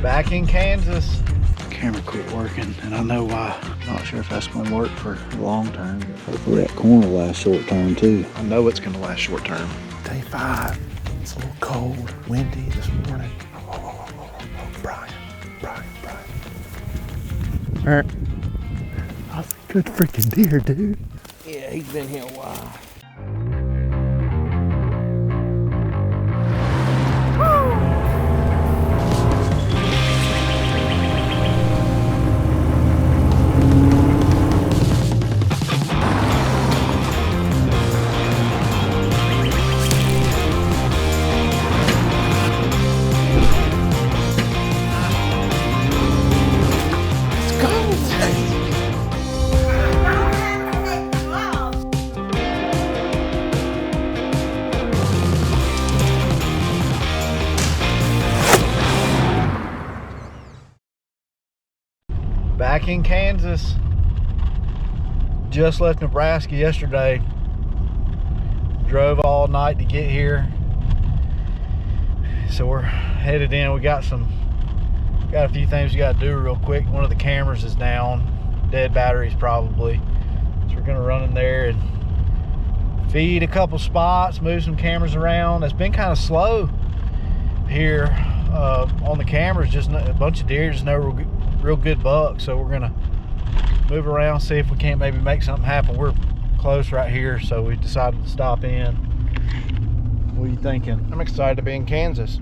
Back in Kansas. Camera quit working, and I know why. Not sure if that's going to work for the long term, but hopefully that corner will last short term too. I know it's going to last short term. Day 5. It's a little cold, windy this morning. Oh, Brian. That's a good freaking deer, dude. Yeah, he's been here a while. Back in Kansas. Just left Nebraska yesterday. Drove all night to get here. So we're headed in. We got a few things we got to do real quick. One of the cameras is down. Dead batteries probably. So we're gonna run in there and feed a couple spots, move some cameras around. It's been kind of slow here on the cameras. Just a bunch of deer, just no real good bucks. So we're gonna move around, see if we can't maybe make something happen. We're close right here, so we decided to stop in. What are you thinking? I'm excited to be in Kansas.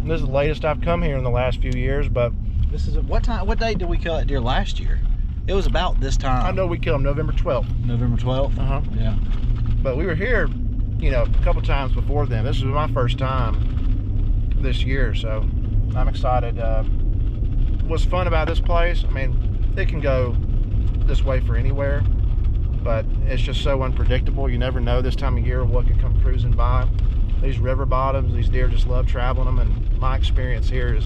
This is the latest I've come here in the last few years, but This is what date did we kill that deer last year? It was about this time. I know we killed him November 12th. November 12th? Yeah. But we were here, you know, a couple times before then. This was my first time this year, so I'm excited. What's fun about this place, I mean, it can go this way for anywhere, but it's just so unpredictable. You never know this time of year what could come cruising by. These river bottoms, these deer just love traveling them, and my experience here is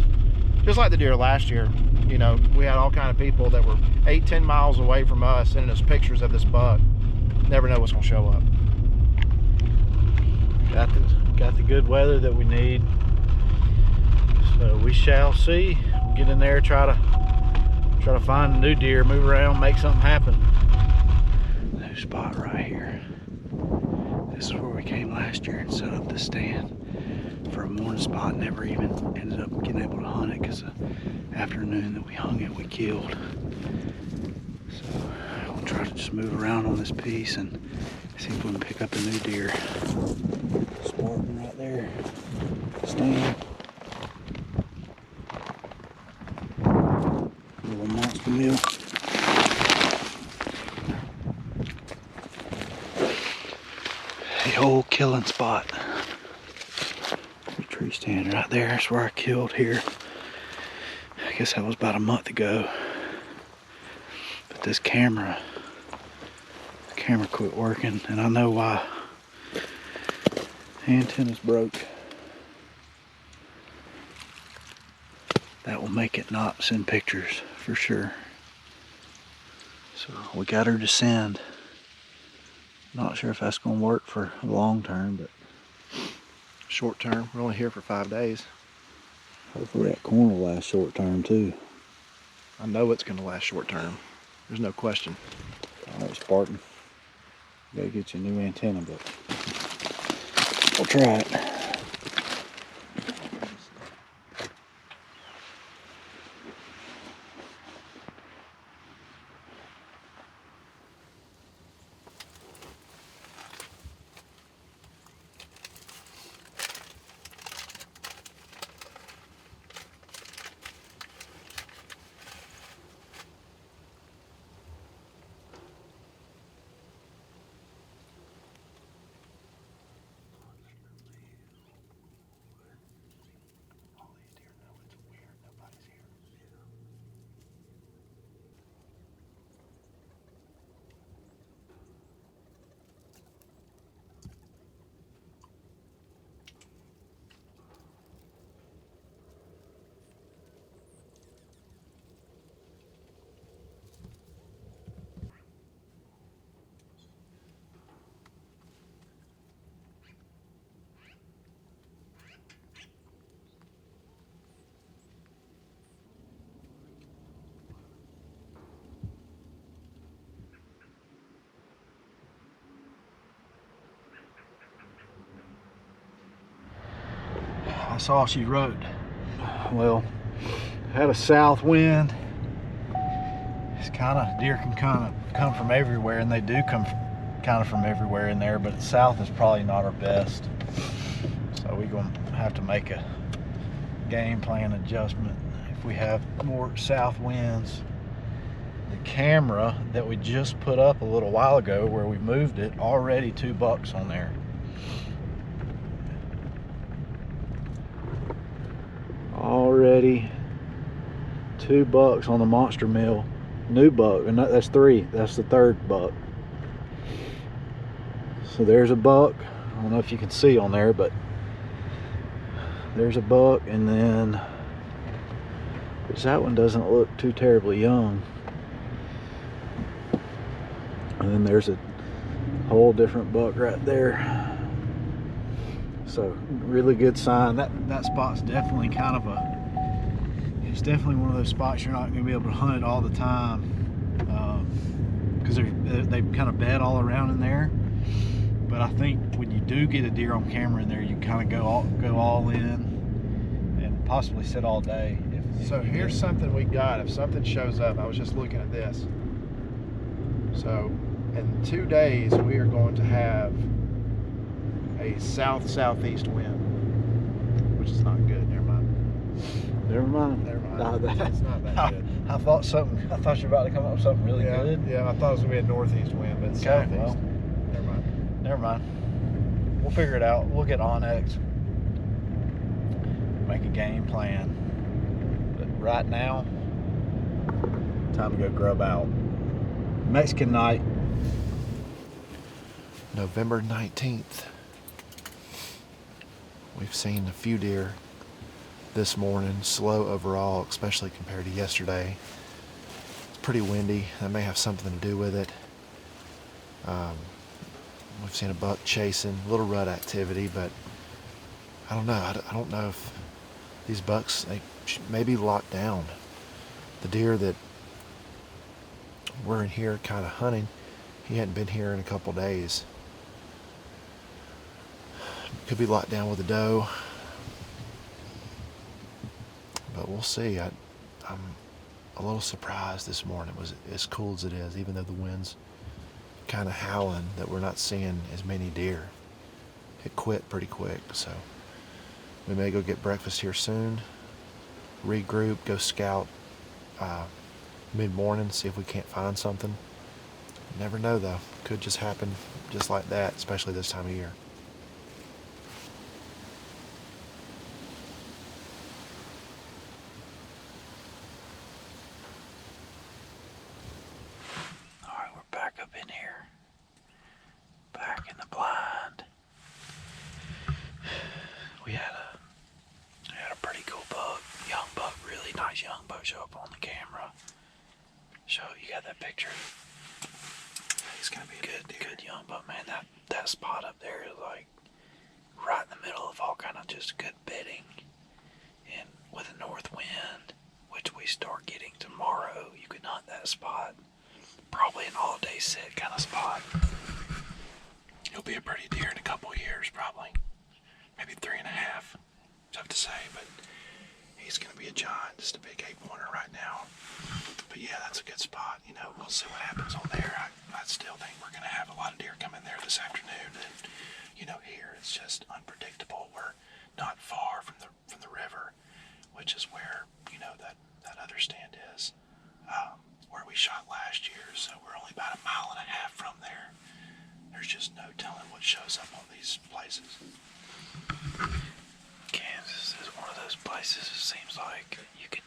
just like the deer last year. You know, we had all kind of people that were 8-10 miles away from us sending us pictures of this buck. Never know what's gonna show up. Got the good weather that we need. So we shall see. We'll get in there, try to find a new deer, move around, make something happen. New spot right here. This is where we came last year and set up the stand for a morning spot. Never even ended up getting able to hunt it because the afternoon that we hung it, we killed. So we'll try to just move around on this piece and see if we can pick up a new deer. Spartan right there. Stand. Little monster meal. The old killing spot. The tree stand right there. That's where I killed here. I guess that was about a month ago. But this camera quit working, and I know why. The antenna's broke. That will make it not send pictures for sure. So we got her to send. Not sure if that's going to work for the long term, but Short term, we're only here for 5 days. hopefully that corner will last short term too. I know it's gonna last short term. There's no question. All right, Spartan. Gotta get you a new antenna, but we'll try it. That's all she wrote. Well, had a south wind. It's deer can come from everywhere, and they do come kind of from everywhere in there, but south is probably not our best. So we're going to have to make a game plan adjustment if we have more south winds. The camera that we just put up a little while ago where we moved it, already 2 bucks on there. Already 2 bucks on the monster mill. New buck, and that's 3. That's the 3rd buck. So there's a buck. I don't know if you can see on there, but there's a buck, and then that one doesn't look too terribly young. And then there's a whole different buck right there. So really good sign. That spot's definitely it's definitely one of those spots you're not going to be able to hunt it all the time, because they kind of bed all around in there. But I think when you do get a deer on camera in there, you kind of go all in and possibly sit all day. So here's something we got. If something shows up, I was just looking at this. So in 2 days, we are going to have a southeast wind, which is not good. Never mind. It's not that good. I thought you were about to come up with something really good. Yeah, I thought it was gonna be a northeast wind, but it's Okay, southeast. well, never mind. We'll figure it out. We'll get Onyx, make a game plan. But right now, time to go grub out. Mexican night. November 19th. We've seen a few deer this morning, slow overall, especially compared to yesterday. It's pretty windy. That may have something to do with it. We've seen a buck chasing, a little rut activity, but I don't know. I don't know if these bucks, they may be locked down. The deer that were in here kind of hunting, he hadn't been here in a couple days. Could be locked down with a doe, but we'll see. I'm a little surprised this morning. It was as cool as it is, even though the wind's kind of howling, that we're not seeing as many deer. It quit pretty quick, so we may go get breakfast here soon, regroup, go scout mid-morning, see if we can't find something. Never know though. Could just happen just like that, especially this time of year. Back up in here, back in the blind. We had a pretty cool buck, young buck, really nice young buck show up on the camera. So you got that picture? He's gonna be a good young buck, man. That spot up there is like right in the middle of all kind of just good bedding, and with a north wind, which we start getting tomorrow, you can hunt that spot. Probably an all-day sit kind of spot. He'll be a pretty deer in a couple of years, probably. Maybe 3.5. Tough to say, but he's going to be a giant. Just a big 8-pointer right now. But yeah, that's a good spot. You know, we'll see what happens on there. I still think we're going to have a lot of deer come in there this afternoon. And, you know, here it's just unpredictable. We're not far from the river, which is where, you know, that other stand is. Where we shot last year, so we're only about 1.5 miles from there. There's just no telling what shows up on these places. Kansas is one of those places, it seems like you can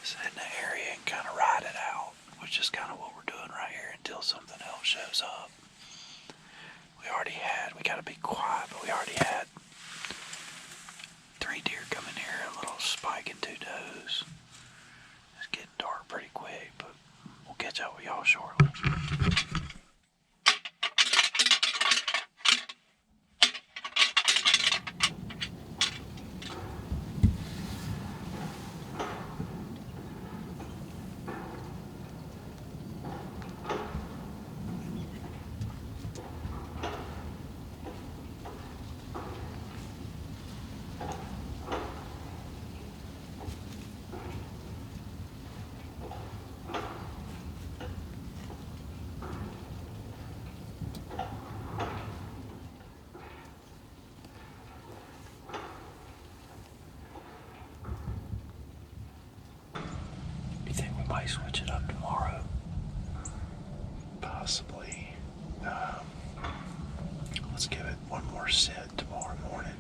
sit in the area and kind of ride it out, which is kind of what we're doing right here until something else shows up. We got to be quiet, but we already had 3 deer come in here, a little spike and 2 does. It's getting dark pretty quick, but we'll catch up with y'all shortly. might switch it up tomorrow. Possibly. Let's give it one more sit tomorrow morning.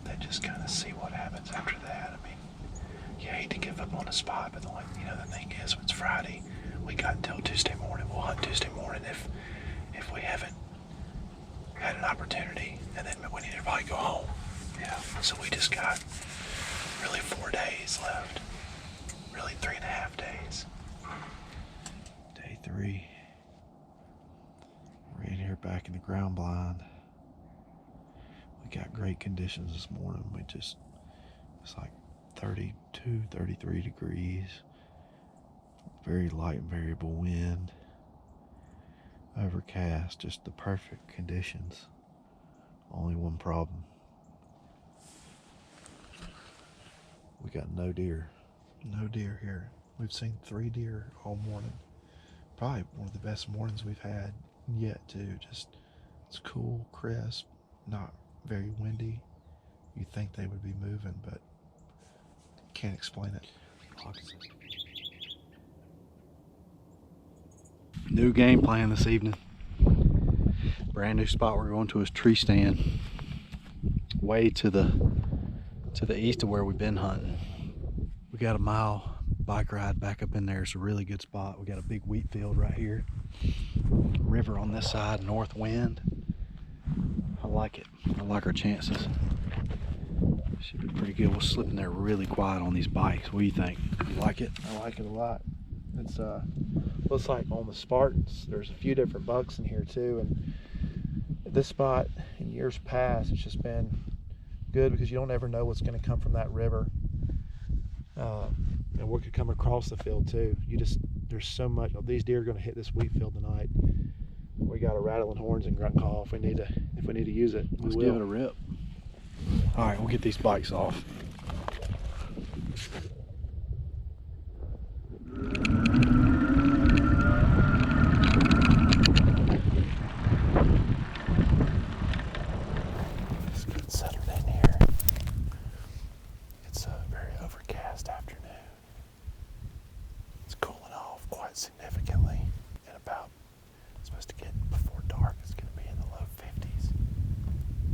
Then just kind of see what happens after that. I mean, you hate to give up on a spot, but the thing is, it's Friday. We got until Tuesday morning. We'll hunt Tuesday morning if we haven't had an opportunity, and then we need to probably go home. Yeah. So we just got really 4 days left. Really 3.5 days. Day 3. We're in here back in the ground blind. We got great conditions this morning. It's like 32, 33 degrees. Very light and variable wind. Overcast, just the perfect conditions. Only one problem. We got no deer. No deer here. We've seen 3 deer all morning. Probably one of the best mornings we've had yet too. It's cool, crisp, not very windy. You'd think they would be moving, but can't explain it. New game plan this evening. Brand new spot we're going to is tree stand. Way to the east of where we've been hunting. We got a mile bike ride back up in there. It's a really good spot. We got a big wheat field right here. River on this side, north wind. I like it. I like our chances. Should be pretty good. We'll slip in there really quiet on these bikes. What do you think? You like it? I like it a lot. It's looks like on the Spartans, there's a few different bucks in here too, and at this spot in years past, it's just been good because you don't ever know what's going to come from that river, and what could come across the field too. There's so much. These deer are going to hit this wheat field tonight. We got a rattling horns and grunt call if we need to use it. Let's give it a rip. All right, we'll get these bikes off. Just getting settled in here. It's a very overcast afternoon. It's cooling off quite significantly. It's supposed to get before dark, it's going to be in the low 50s.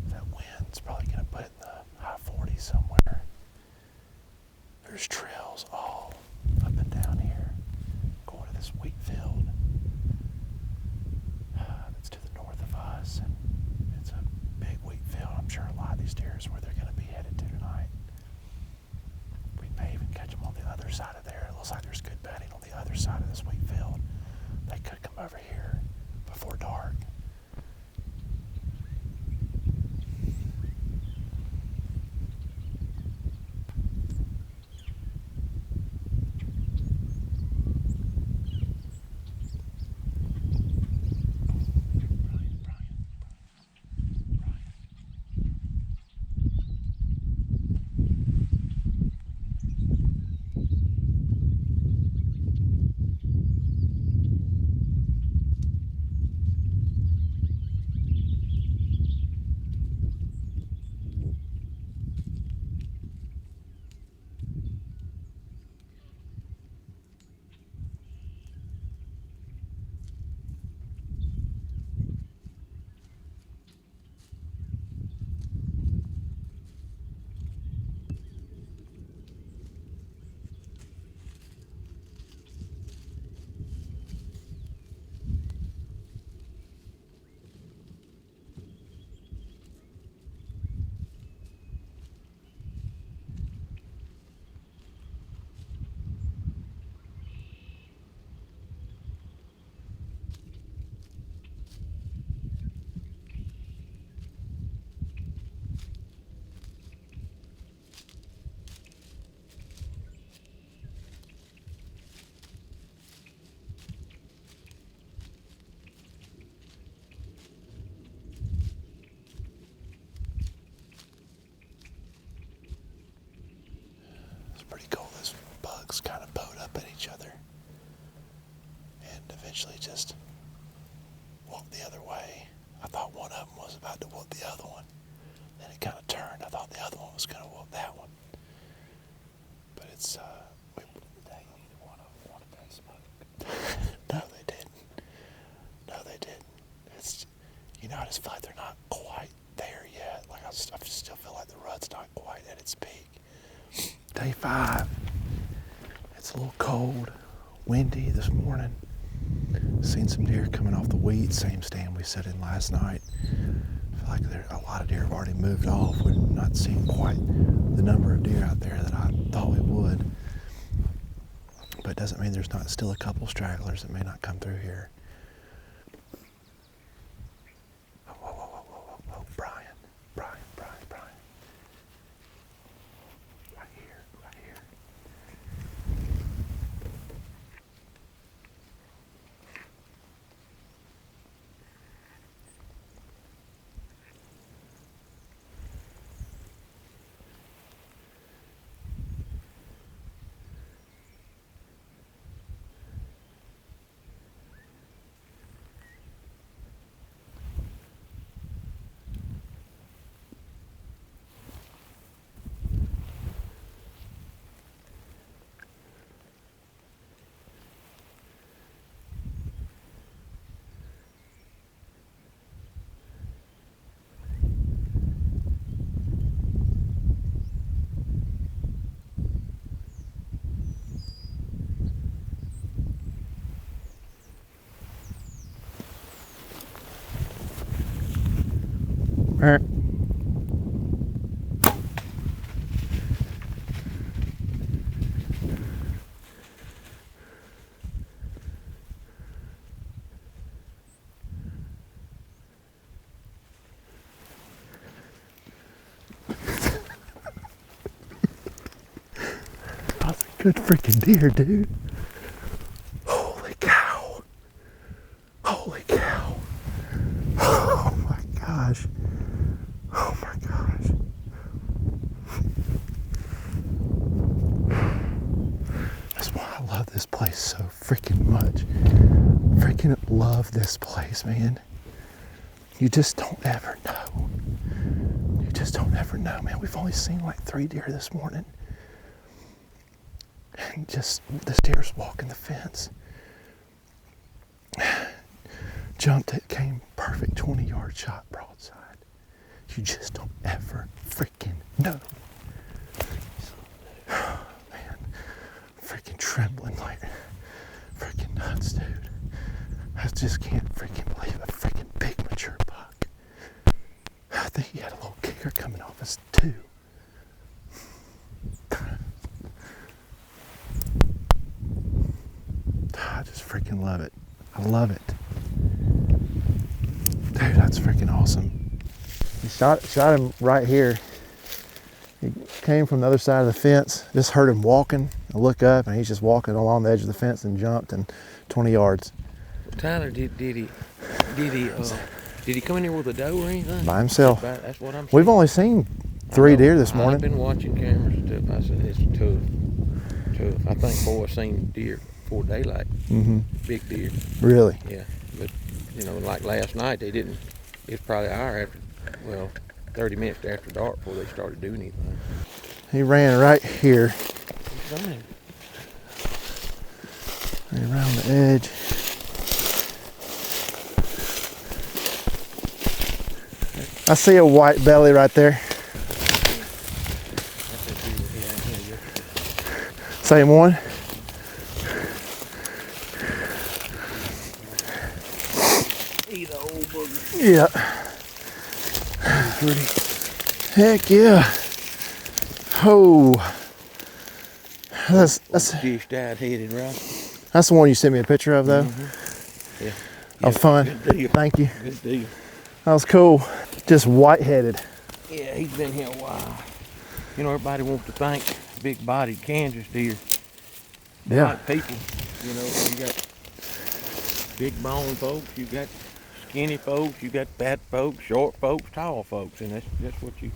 That wind's probably going to put it in the high 40s somewhere. There's trails all up and down here going to this wheat field that's to the north of us, and it's a big wheat field. I'm sure a lot of these deer is where they're going to be headed to tonight. We may even catch them on the other side of there. It looks like there's good bedding on the other side of this wheat field. They could come over here before dark. Pretty cool. Those bugs kind of bowed up at each other and eventually just walked the other way. I thought one of them was about to whoop the other one. Then it kind of turned. I thought the other one was going to whoop that one. But it's, we wouldn't take either one of them. Day 5. It's a little cold, windy this morning. Seen some deer coming off the weeds, same stand we sat in last night. I feel like a lot of deer have already moved off. We've not seen quite the number of deer out there that I thought we would. But it doesn't mean there's not still a couple stragglers that may not come through here. Oh, Brian. Right here. That's a good freaking deer, dude. Holy cow. Oh my gosh. That's why I love this place so freaking much. Freaking love this place, man. You just don't ever know. Man. We've only seen like 3 deer this morning. And just this deer's walking the fence. Jumped it, came perfect 20-yard shot broadside. You just don't ever freaking know. Man, freaking trembling like freaking nuts, dude. I just can't freaking believe a freaking big mature buck. I think he had a little kicker coming off us too. I just freaking love it. I love it. Dude, that's freaking awesome. He shot him right here. He came from the other side of the fence, just heard him walking. I look up and he's just walking along the edge of the fence and jumped and 20 yards. Tyler, did he come in here with a doe or anything? By himself. That's what I'm saying. We've only seen 3 deer this morning. I've been watching cameras and stuff. I said, it's tough. I think, boy, I've seen deer before daylight. Mm-hmm. Big deer. Really? Yeah. But, like last night, they didn't. It's probably an hour after, 30 minutes after dark before they started doing anything. He ran right here. He's running. Right around the edge. I see a white belly right there. Same one? Eat the old booger. Yeah. Pretty. Heck yeah. Oh. That's Fish died headed, right? the one you sent me a picture of though? Mm-hmm. Yeah. That was fun. Good deal. Thank you. Good deal. That was cool. Just white-headed. Yeah, he's been here a while. Everybody wants to think big-bodied Kansas deer. Yeah. Like people, you got big bone folks, you got skinny folks, you got fat folks, short folks, tall folks, and that's what you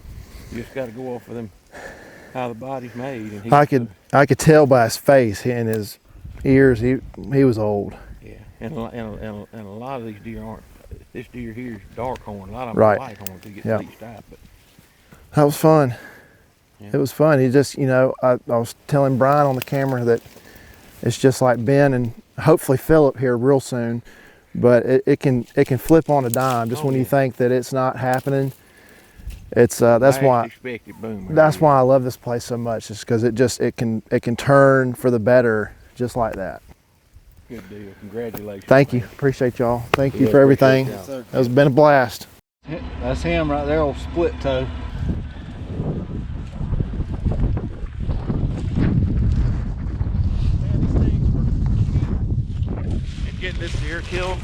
just got to go off of them, how the body's made. And I could tell by his face and his ears he was old. Yeah, and a lot of these deer aren't. This deer here is dark horn. A lot of them Right. are light horn to get Yeah. bleached out. But That was fun. Yeah. It was fun. He just, I was telling Brian on the camera that it's just like Ben and hopefully Philip here real soon, but it can flip on a dime just when you think that it's not happening. It's that's why Expected boomer. that's why I love this place so much. Is because it can turn for the better just like that. Good deal. Congratulations. Thank you. man. Appreciate y'all. Thank you Yeah, for everything. appreciate y'all. It's been a blast. That's him right there, old split toe. And getting this deer kill,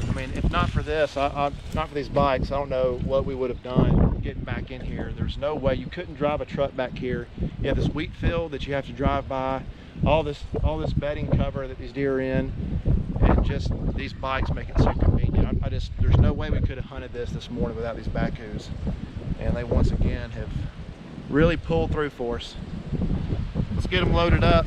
I mean, if not for this, not for these bikes, I don't know what we would have done getting back in here. There's no way. You couldn't drive a truck back here. You have this wheat field that you have to drive by, all this bedding cover that these deer are in, and just these bikes make it so convenient. There's no way we could have hunted this morning without these backus, and they once again have really pulled through for us. Let's get them loaded up.